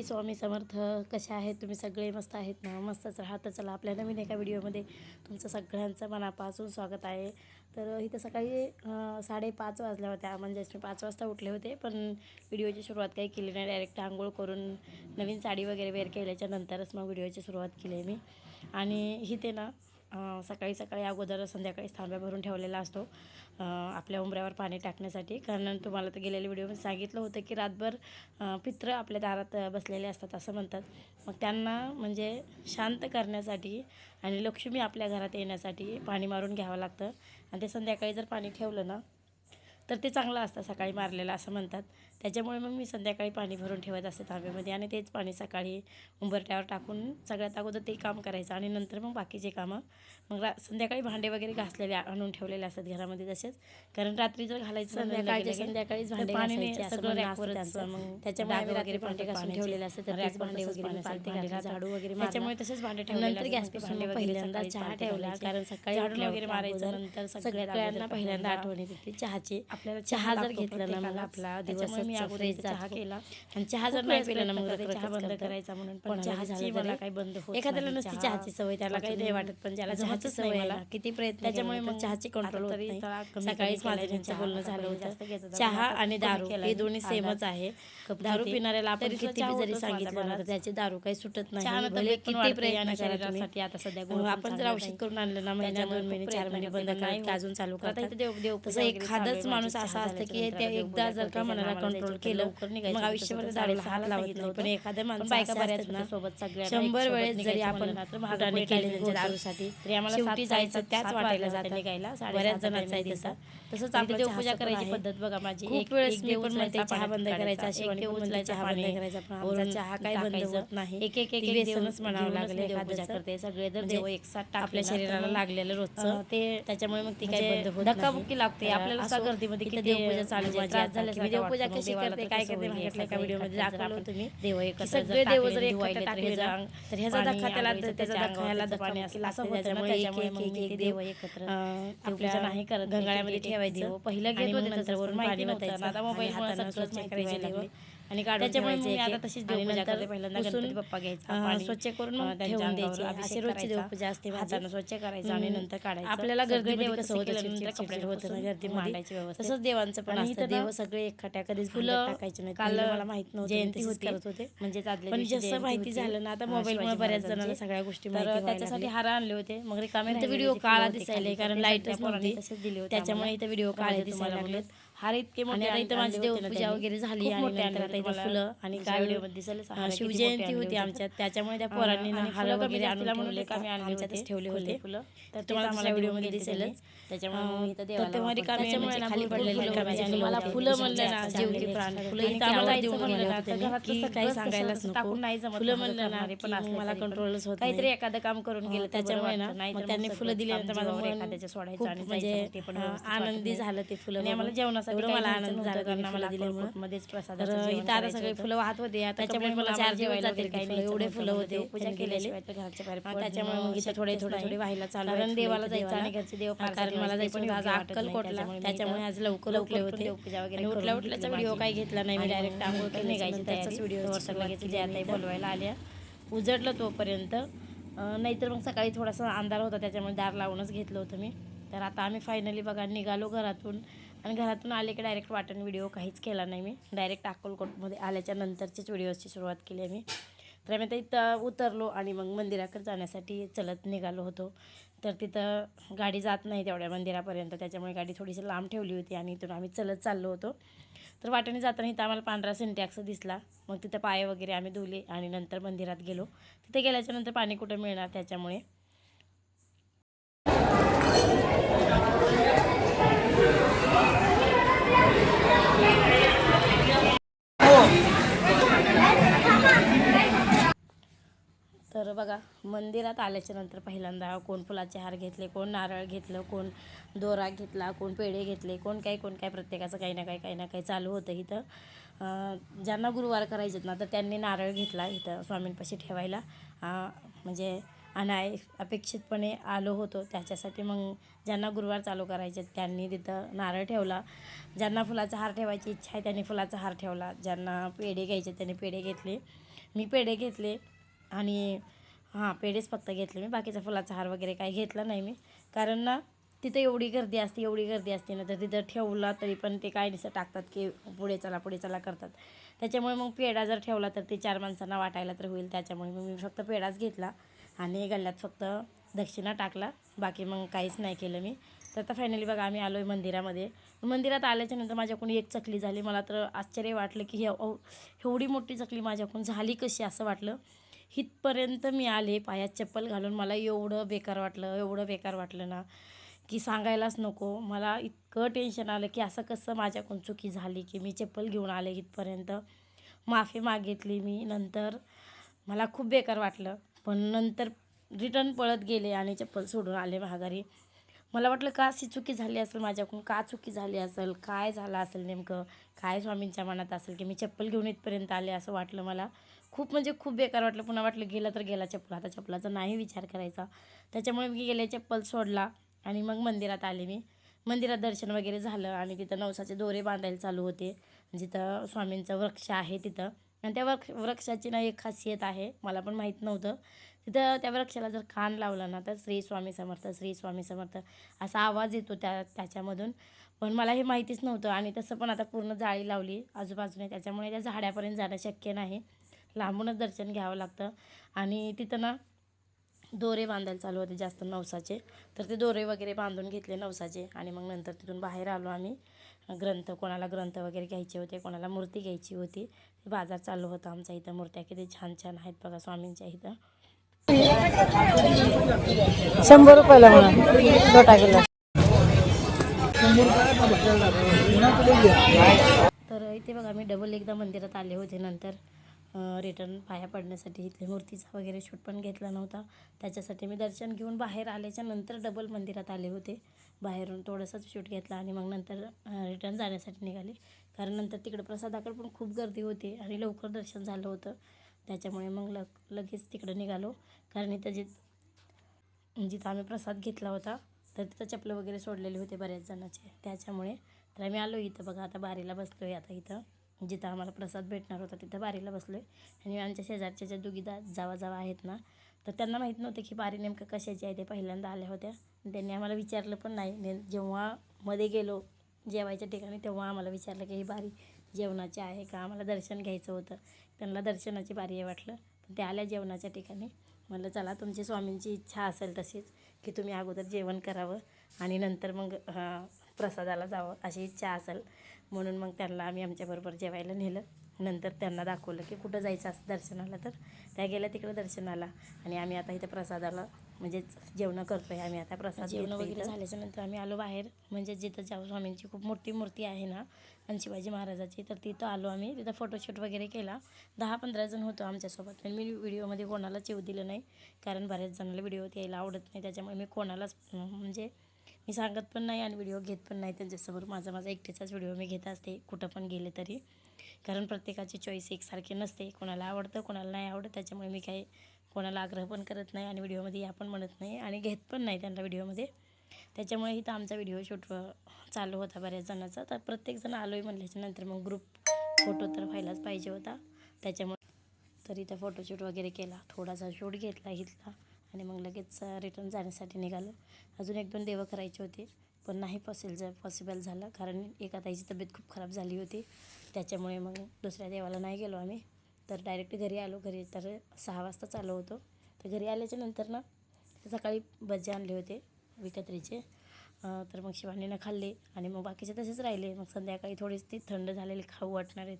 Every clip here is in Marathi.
स्वामी समर्थ. कशा आहेत तुम्ही सगळे? मस्त आहेत ना? मस्तच राहा. तर चला आपल्या नवीन एका व्हिडिओमध्ये तुमचं सगळ्यांचं मनापासून स्वागत आहे. तर इथं सकाळी 5:30 वाजल्या होत्या, म्हणजेच मी 5 वाजता उठले होते, पण व्हिडिओची सुरुवात काही केली नाही. डायरेक्ट आंघोळ करून नवीन साडी वगैरे वेअर केल्याच्या नंतरच मग व्हिडिओची सुरुवात केली आहे मी. आणि इथे ना सकाळी सकाळी अगोदर संध्याकाळी तांब्या भरून ठेवलेला असतो आपल्या उंबऱ्यावर पाणी टाकण्यासाठी. कारण तुम्हाला तर गेलेल्या व्हिडिओमध्ये सांगितलं होतं की रातभर पितृ आपल्या दारात बसलेले असतात असं म्हणतात. मग त्यांना म्हणजे शांत करण्यासाठी आणि लक्ष्मी आपल्या घरात येण्यासाठी पाणी मारून घ्यावं लागतं. आणि ते संध्याकाळी जर पाणी ठेवलं ना तर ते चांगलं असतं सकाळी मारलेलं असं म्हणतात. त्याच्यामुळे मग मी संध्याकाळी पाणी भरून ठेवत असते तांब्यामध्ये आणि तेच पाणी सकाळी उंबरठ्यावर टाकून सगळ्यात अगोदर ते काम करायचं आणि नंतर मग बाकीचे कामं. मग संध्याकाळी भांडे वगैरे घासलेले आणून ठेवलेले असतात घरामध्ये तसेच, कारण रात्री जर घालायचं संध्याकाळीच भांडे घासायचे सगळं रॅकवरच. मग त्याच्यामुळे आम्ही रात्री भांडे घासून ठेवलेले असतात, तर तेच भांडे वगैरे पालते झाडू वगैरे त्याच्यामुळे तसेच भांडे ठेवले. नंतर गॅसपासून पहिल्यांदा चहा ठेवला, कारण सकाळी झाडू वगैरे मारायचं. नंतर सगळ्यांना पहिल्यांदा आठवण येते चहाची. आपल्याला चहा जर घेतला ना मग आपला दिवस मी अगोदर चहा केला, आणि चहा जर नाही पिला ना मग चहा बंद करायचा म्हणून. पण चहाची मला काही बंद होत, एखाद्याला नसती चहाची सवय, त्याला काही नाही वाटत, पण ज्याला चहाची सवय मला किती प्रयत्न, त्याच्यामुळे मग चहाची कंट्रोल होत नाही. सकाळीच माझं त्यांचं बोलणं झालं होतं, चहा आणि दारू हे दोन्ही सेमच आहे. दारू पिणाऱ्याला आपण किती जरी सांगितलं तर त्याची दारू काही सुटत नाही, भले किती प्रयत्न शरीरासाठी. आता सध्या आपण जर औषध करून आणलं ना महिना 2 महिने 4 महिने बंद करायला अजून चालू करतात. तसं एखादंच माणूस असा असतं की त्या एकदा जर का मनाला कंट्रोल केलं मग आयुष्यभर दारूला हात लावत नाही. पण एखाद्या माणसं बायका बऱ्याच ना सोबत सगळ्या 100 वेळेस जरी आपण हाताने केले त्यांच्या दारूसाठी तरी आम्हाला शेवटी जायचं त्याच वाटेला जातं निघायला. बऱ्याच जणांचा आहे तसा. तसंच आपली देवपूजा करायची पद्धत बघा माझी. खूप वेळेस मी पण म्हणते चहा बंद करायचा, शिवानी पण म्हणते चहा बंद करायचा, पण आमचा चहा काही बंद होत नाही. एक व्यसनच म्हणावं लागलं एखाद्याचं. करते सगळे जर देव एकसाथ आपल्या शरीराला लागलेलं रोजचं ते, त्याच्यामुळे मग ती काही बंद होत नाही. धक्काबुक्की लागते आपल्याला असं गर्दीमध्ये किती देवपूजा चालू झाली. मी देवपूजा कशी करते काय करते मागितलं एका व्हिडिओमध्ये दाखवलं तुम्ही. देव एकत्र सगळे देव जर एकत्र टाकले तर ह्याचा धक्का त्याला त्याचा धक्का ह्याला धक्का असं होतं. त्याच्यामुळे मग मी देव एकत्र आपल्या नाही करत, गंगाळ्यामध्ये ठेवायचं. पहिलं घेत होते नंतर वरून पाणी वतायचं. आता मोबाईलमुळे सगळंच माहिती व्हायला लागले आणि त्याच्यामुळे मी आता तशीच देवपूजा करते. पहिल्यांदा गणपती बाप्पा घ्यायचा, स्वच्छ करून मग ठेवून द्यायची. अशी रोजची देवपूजा असते. हाताने स्वच्छ करायचं आणि नंतर काढायचं. आपल्याला गर्दीमध्ये कसं होतं कपडे होतं ना गर्दीमध्ये, तसंच देवांचं पण असतं. देव सगळे एकखाट्या कधीच फुलं टाकायचे नाही. काल मला माहित नव्हतं, जयंती होती करत होते म्हणजे पण जसं माहिती झालं ना आता मोबाईलमुळे बऱ्याच जणांना सगळ्या गोष्टी माहिती. त्याच्यासाठी हार आणले होते. मग रिकामे व्हिडिओ काळा दिसायला, कारण लाईटच नव्हती त्याच्यामुळे इथं व्हिडिओ काळे दिसायला लागलेत. हार इतके मोठे. आणि आता इथं माझी देवपूजा वगैरे झाली आणि नंतर आता इथं फुलं. आणि काय व्हिडिओमध्ये दिसेल शिवजयंती होती आमच्यात, त्याच्यामुळे त्या पोरांनी हार वगैरे आणून ठेवले, आमच्यातच ठेवले होते फुलं. तर तुम्हाला आम्हाला व्हिडिओमध्ये दिसेलच. त्याच्यामुळे तेव्हा रिकामी खाली पडलेली मला फुलं म्हणलं ना जेवती प्राण. फुलं इथं आम्हाला देऊन गेले काही सांगायलाच नको. फुलं म्हणलं ना पण मला कंट्रोलच होत नाही. काहीतरी एखादं काम करून गेलं त्याच्यामुळे ना मग त्यांनी फुलं दिल्यानंतर माझं मन एखाद्याच्या सोडायचं आणि म्हणजे आनंदी झालं ते फुलं. आम्हाला जेवणासाठी मला आनंद झाला कारण आम्हाला दिल्यामुळे मध्येच प्रसाद. तर इथं आता सगळे फुलं वाहत होते. त्याच्यामुळे मला 4 जेवायला काही एवढे फुलं होते पूजा केलेली. त्याच्यामुळे मग इथं थोडे व्हायला चालू, कारण देवाला जायचं आणि घरचे देव, कारण मला जायचं आज अक्कलकोटला. त्याच्यामुळे आज लवकर उठले होते आणि उठल्याचा व्हिडिओ काही घेतला नाही. मी डायरेक्ट आंघोळ करून निघायची त्याचाच व्हिडिओ सगळ्याची जे आता बोलवायला आल्या उजडलं तोपर्यंत. नाहीतर मग सकाळी थोडासा अंधार होता त्याच्यामुळे दार लावूनच घेतलं होतं मी. तर आता आम्ही फायनली बघा निघालो घरातून, आणि घरातून आले की डायरेक्ट वाटण व्हिडिओ काहीच केला नाही मी. डायरेक्ट अक्कलकोटमध्ये आल्याच्या नंतरचीच व्हिडिओची सुरुवात केली आहे मी. तर आम्ही आता इथं उतरलो आणि मग मंदिराकडे जाण्यासाठी चलत निघालो होतो. तर तिथं गाडी जात नाही तेवढ्या मंदिरापर्यंत, त्याच्यामुळे गाडी थोडीशी लांब ठेवली होती आणि इथून आम्ही चलत चाललो होतो. तर वाटेने जाताना इथं आम्हाला पांढरा सिंटॅक्स दिसला. मग तिथं पाय वगैरे आम्ही धुले आणि नंतर मंदिरात गेलो. तिथे गेल्याच्यानंतर पाणी कुठं मिळणार त्याच्यामुळे तर बघा मंदिरात आल्याच्या नंतर पहिल्यांदा कोण फुलाचे हार घेतले, कोण नारळ घेतलं, कोण दोरा घेतला, कोण पेढे घेतले, कोण काय प्रत्येकाचं काही ना काही चालू होतं इथं. ज्यांना गुरुवार करायचे ना तर त्यांनी नारळ घेतला इथं स्वामींपाशी ठेवायला. म्हणजे अपेक्षितपणे आलो होतो त्याच्यासाठी. मग ज्यांना गुरुवार चालू करायचे त्यांनी तिथं नारळ ठेवला. ज्यांना फुलाचा हार ठेवायची इच्छा आहे त्यांनी फुलाचा हार ठेवला. ज्यांना पेढे घ्यायचे त्यांनी पेढे घेतले. मी पेढे घेतले आणि हां पेढेच फक्त घेतले मी, बाकीचा फुलाचा हार वगैरे काही घेतला नाही मी. कारण ना तिथं एवढी गर्दी असते ना, तर तिथं ठेवला तरी पण ते काय नुसतं टाकतात की पुढे चला करतात. त्याच्यामुळे मग पेढा जर ठेवला तर ते 4 माणसांना वाटायला तर होईल. त्याच्यामुळे मग मी फक्त पेढाच घेतला आणि गल्ल्यात फक्त दक्षिणा टाकला, बाकी मग काहीच नाही केलं मी. तर आता फायनली बघा आम्ही आलो आहे मंदिरामध्ये. मंदिरात आल्याच्यानंतर माझ्याकडून एक चकली झाली. मला तर आश्चर्य वाटलं की एवढी मोठी चकली माझ्याकडून झाली कशी असं वाटलं. इथपर्यंत मी आले पायात चप्पल घालून. मला एवढं बेकार वाटलं ना की सांगायलाच नको. मला इतकं टेन्शन आलं की असं कसं माझ्याकडून चुकी झाली की मी चप्पल घेऊन आले इथपर्यंत. माफी मागितली मी. नंतर मला खूप बेकार वाटलं, पण नंतर रिटर्न पळत गेले आणि चप्पल सोडून आले माघारी. मला वाटलं का अशी चुकी झाली असेल माझ्याकडून, का चुकी झाली असेल, काय झालं असेल नेमकं, काय स्वामींच्या मनात असेल की मी चप्पल घेऊन इथपर्यंत आले असं वाटलं मला. खूप म्हणजे खूप बेकार वाटलं. पुन्हा वाटलं गेलं तर गेला चप्पल, आता चप्पलाचा नाही विचार करायचा. त्याच्यामुळे मी गेले चप्पल सोडला आणि मग मंदिरात आले मी. मंदिरात दर्शन वगैरे झालं आणि तिथं नवसाचे दोरे बांधायला चालू होते. जिथं स्वामींचं वृक्ष आहे तिथं. आणि त्या वृक्षाची ना एक खासियत आहे, मला पण माहीत नव्हतं. तिथं त्या वृक्षाला जर कान लावला ना तर श्री स्वामी समर्थ, श्री स्वामी समर्थ असा आवाज येतो त्याच्यामधून. पण मला हे माहितीच नव्हतं आणि तसं पण आता पूर्ण जाळी लावली आजूबाजूने, त्याच्यामुळे त्या झाडापर्यंत जाणं शक्य नाही. लांबूनच दर्शन घ्यावं लागतं. आणि तिथं ना दोरे बांधायला चालू होते जास्त नवसाचे, तर ते दोरे वगैरे बांधून घेतले नवसाचे. आणि मग नंतर तिथून बाहेर आलो आम्ही. कोणाला ग्रंथ वगैरे घ्यायचे होते, कोणाला मूर्ती घ्यायची होती. बाजार चालू होता आमच्या इथं. मूर्त्या किती छान छान आहेत बघा स्वामींच्या इथं. 100 रुपयाला म्हणा छोटा गिलास. तर इथे बघा मी डबल एकदा मंदिरात आले होते. नंतर रिटर्न पाया पडण्यासाठी इथले मूर्तीचा वगैरे शूट पण घेतला नव्हता. त्याच्यासाठी मी दर्शन घेऊन बाहेर आल्याच्या नंतर डबल मंदिरात आले होते. बाहेरून थोडंसंच शूट घेतला आणि मग नंतर रिटर्न जाण्यासाठी निघाले. कारण नंतर तिकडं प्रसादाकडे पण खूप गर्दी होती आणि लवकर दर्शन झालं होतं. त्याच्यामुळे मग लगेच तिकडं निघालो. कारण इथं जिथं आम्ही प्रसाद घेतला होता तर तिथं चपलं वगैरे सोडलेले होते बऱ्याच जणांचे. त्याच्यामुळे तर आम्ही आलो इथं बघा. आता बारीला बसलो आहे. आता इथं जिथं आम्हाला प्रसाद भेटणार होता तिथं बारीला बसलो आहे. आणि आमच्या शेजारच्या ज्या दोघी जावा आहेत ना, तर त्यांना माहीत नव्हतं की बारी नेमकं कशाची आहे. ते पहिल्यांदा आल्या होत्या. त्यांनी आम्हाला विचारलं पण नाही. जेव्हा मध्ये गेलो जेवायच्या ठिकाणी तेव्हा आम्हाला विचारलं की ही बारी जेवणाची आहे का. आम्हाला दर्शन घ्यायचं होतं. त्यांना दर्शनाची बारी आहे वाटलं. पण ते आल्या जेवणाच्या ठिकाणी. म्हटलं चला तुमची स्वामींची इच्छा असेल तशीच की तुम्ही अगोदर जेवण करावं आणि नंतर मग प्रसादाला जावं अशी इच्छा असेल, म्हणून मग त्यांना आम्ही आमच्याबरोबर जेवायला नेलं. नंतर त्यांना दाखवलं की कुठं जायचं असं दर्शनाला, तर त्या गेल्या तिकडं दर्शनाला. आणि आम्ही आता इथं प्रसादाला म्हणजेच जेवणं करतो आहे आम्ही आता. प्रसाद जेवण वगैरे झाल्याच्यानंतर आम्ही आलो बाहेर. म्हणजे जिथं जाऊ स्वामींची खूप मोठी मूर्ती आहे ना आणि शिवाजी महाराजाची, तर तिथं आलो आम्ही. तिथं फोटोशूट वगैरे केला. 10-15 जण होतो आमच्यासोबत. पण मी व्हिडिओमध्ये कोणालाच येऊ दिलं नाही, कारण बऱ्याच जणांना व्हिडिओत यायला आवडत नाही. त्याच्यामुळे मी कोणालाच म्हणजे मी सांगत पण नाही आणि व्हिडिओ घेत पण नाही त्यांच्यासमोर. माझा एकटीचाच व्हिडिओ मी घेत असते कुठं पण गेले तरी. कारण प्रत्येकाची चॉईस एकसारखी नसते. कोणाला आवडतं कोणाला नाही आवडत. त्याच्यामुळे मी काही कोणाला आग्रह पण करत नाही आणि व्हिडिओमध्ये या पण म्हणत नाही आणि घेत पण नाही त्यांना व्हिडिओमध्ये. त्याच्यामुळे इथं आमचा व्हिडिओ शूट चालू होता बऱ्याच जणांचा. तर प्रत्येकजण आलो आहे म्हटल्याच्यानंतर मग ग्रुप फोटो तर व्हायलाच पाहिजे होता. त्याच्यामुळे तर इथं फोटोशूट वगैरे केला, थोडासा शूट घेतला इथला आणि मग लगेच रिटर्न जाण्यासाठी निघालो. अजून 1-2 देवं करायचे होते पण नाही पॉसिबल झालं, कारण एका ताईची तब्येत खूप खराब झाली होती. त्याच्यामुळे मग दुसऱ्या देवाला नाही गेलो आम्ही. तर डायरेक्ट घरी आलो. घरी तर 6 वाजताच आलो होतो. तर घरी आल्याच्या नंतर ना सकाळी भजे आणले होते विकत्रीचे. तर मग शिवानीनं खाल्ले आणि मग बाकीचे तसेच राहिले. मग संध्याकाळी थोडीच ती थंड झालेली खाऊ वाटणार आहेत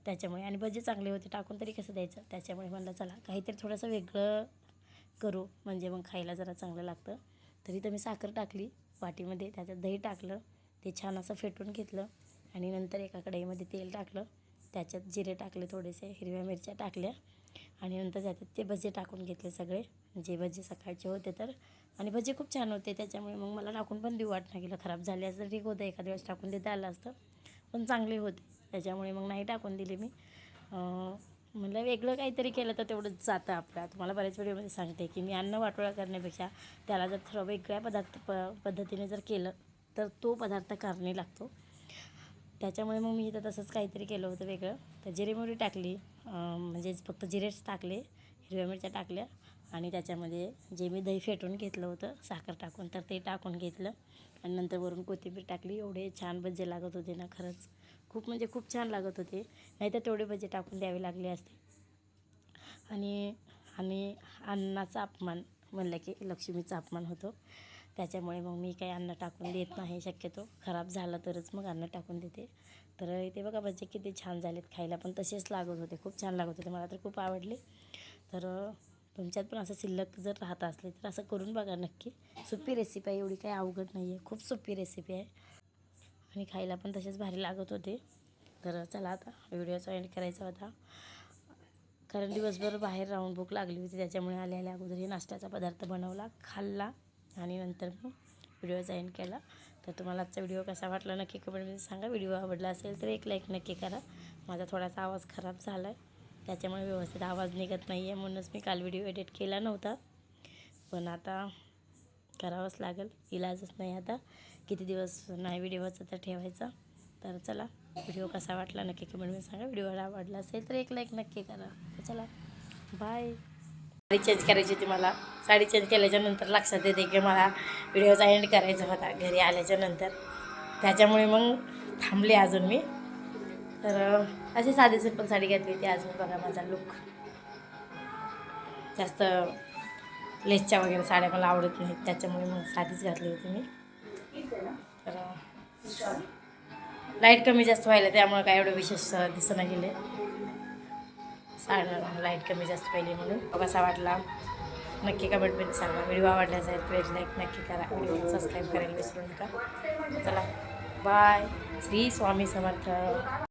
त्याच्यामुळे. आणि भजे चांगले होते, टाकून तरी कसं द्यायचं. त्याच्यामुळे म्हणलं चला काहीतरी थोडंसं वेगळं करू, म्हणजे मग खायला जरा चांगलं लागतं. तरी तर मी साखर टाकली वाटीमध्ये, त्याच्यात दही टाकलं, ते छान असं फेटून घेतलं आणि नंतर एका कढईमध्ये तेल टाकलं, त्याच्यात जिरे टाकले, थोडेसे हिरव्या मिरच्या टाकल्या आणि नंतर त्याच्यात ते भजे टाकून घेतले सगळे, जे भजे सकाळचे होते तर. आणि भजे खूप छान होते. त्याच्यामुळे मग मला टाकून पण देऊ वाटणं गेलं. खराब झाले असं तर ठीक होतं, एखाद्या वेळेस टाकून देता आलं असतं, पण चांगले होते. त्याच्यामुळे मग नाही टाकून दिले मी. म्हणलं वेगळं काहीतरी केलं तर तेवढंच जातं आपलं. तुम्हाला बऱ्याच व्हिडिओमध्ये सांगते की मी अन्न वाटोळा करण्यापेक्षा त्याला जर थोडं वेगळ्या पद्धतीने जर केलं तर तो पदार्थ कारणी लागतो. त्याच्यामुळे मग मी इथं तसंच काहीतरी केलं होतं वेगळं. तर जिरे मोहरी टाकली म्हणजेच फक्त जिरेच टाकले, हिरव्या मिरच्या टाकल्या आणि त्याच्यामध्ये जे मी दही फेटून घेतलं होतं साखर टाकून, तर ते टाकून घेतलं आणि नंतर वरून कोथिंबीर टाकली. एवढे छान भजे लागत होते ना, खरंच खूप म्हणजे खूप छान लागत होते. नाहीतर तेवढे भजे टाकून द्यावे लागले असते. आणि आणि अन्नाचा अपमान म्हणलं की लक्ष्मीचा अपमान होतो, त्याच्यामुळे मग मी काही अन्न टाकून देत नाही. शक्यतो खराब झालं तरच मग अन्न टाकून देते. तर इथे बघा भजे किती छान झालेत, खायला पण तसेच लागत होते, खूप छान लागत होते, मला तर खूप आवडले. तर तुमच्यात पण असं शिल्लक जर राहत असले तर असं करून बघा नक्की. सोपी रेसिपी आहे, एवढी काही अवघड नाही आहे, खूप सोपी रेसिपी आहे आणि खायला पण तसेच भारी लागत होते. तर चला आता व्हिडिओचा एंड करायचा होता, कारण दिवसभर बाहेर राहून भूक लागली होती, त्याच्यामुळे आल्या अगोदर हे नाश्त्याचा पदार्थ बनवला, खाल्ला आणि नंतर मग व्हिडिओचा एंड केला. तर तुम्हाला आजचा व्हिडिओ कसा वाटला नक्की कमेंटमध्ये सांगा. व्हिडिओ आवडला असेल तर एक लाईक नक्की करा. माझा थोडासा आवाज खराब झाला आहे, त्याच्यामुळे व्यवस्थित आवाज निघत नाही आहे, म्हणूनच मी काल व्हिडिओ एडिट केला नव्हता, पण आता करावंच लागेल, इलाजच नाही. आता किती दिवस नाही व्हिडिओचा तर ठेवायचा. तर चला, व्हिडिओ कसा वाटला नक्की कमेंटमध्ये सांगा. व्हिडिओला आवडला असेल तर एक लाईक नक्की करा. तर चला, बाय. साडी चेंज करायची होती मला. साडी चेंज केल्याच्या नंतर लक्षात येते की मला व्हिडिओचा एंड करायचा होता घरी आल्याच्या नंतर, त्याच्यामुळे मग थांबले अजून मी. तर अशी साधी सिंपल साडी घेतली होती आज मी. बघा माझा लुक. जास्त लेसच्या वगैरे साड्या मला आवडत नाहीत, त्याच्यामुळे मग साधीच घातली होती मी. तर लाईट कमी जास्त व्हायला, त्यामुळे काय एवढं विशेष दिसणं गेले. साड्या लाईट कमी जास्त पाहिली म्हणून. कसा वाटला नक्की कमेंटमध्ये सांगा. व्हिडिओ आवडला असेल तर एक लाईक नक्की करा. व्हिडिओ सबस्क्राईब करायला विसरू नका. चला, बाय. श्री स्वामी समर्थ.